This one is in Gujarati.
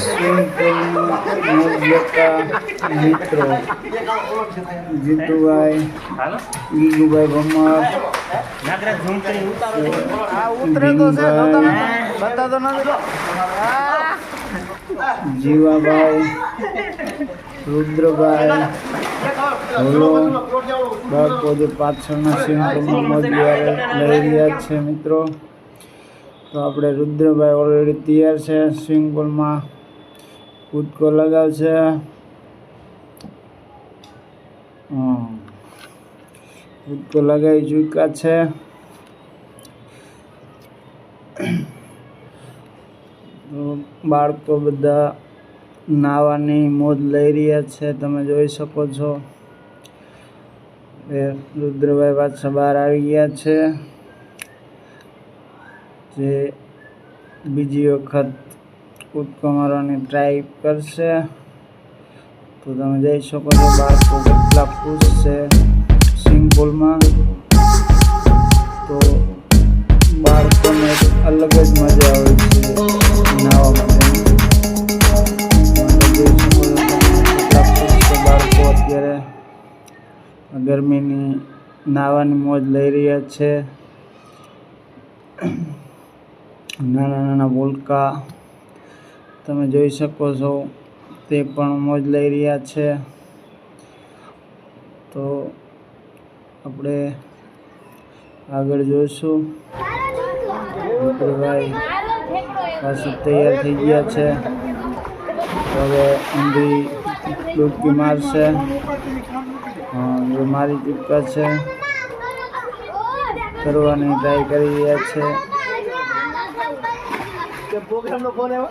સ્વિમિંગ પુલમાં મોજ લેતા મિત્રો જીતુભાઈ, ગીગુભાઈ ભમર, જીવાભાઈ, રુદ્રભાઈ, હોલો બાળકો જે પાછળના સ્વિમિંગ મોજ લઈ રહ્યા છે મિત્રો. તો આપણે રુદ્રભાઈ ઓલરેડી તૈયાર છે, સ્વિમિંગ પુલમાં કૂદકો લગાવશે. કૂદકો લગાવી ચૂક્યા છે. તો બાળકો બધા નાહવાની મોજ લઈ રહ્યા છે, તમે જોઈ શકો છો. રુદ્રભાઈ પાછા બહાર આવી ગયા છે, જે બીજી વખત કૂદકો મારવાની ટ્રાય કરશે. તો તમે જોઈ શકો છો બાળકો કેટલા ખુશ છે સ્વિમિંગ પુલમાં. તો બાળકોને અલગ જ મજા આવે છે નાહવા માટે. જોઈ શકો છો કેટલા ખુશ છે બાળકો. અત્યારે ગરમીની નાહવાની મોજ લઈ રહ્યા છે. નાના નાના ભૂલકા તમે જોઈ શકો છો, તે પણ મોજ લઈ રહ્યા છે. તો આપણે આગળ જોઈશું. ભાઈ પાછું તૈયાર થઈ ગયા છે. હવે ઊંધી ડૂબકી મારશે. મારી ચૂક્યા છે, કરવાની ટ્રાય કરી રહ્યા છે. પ્રોગ્રામ નો ફોન આવ્યો.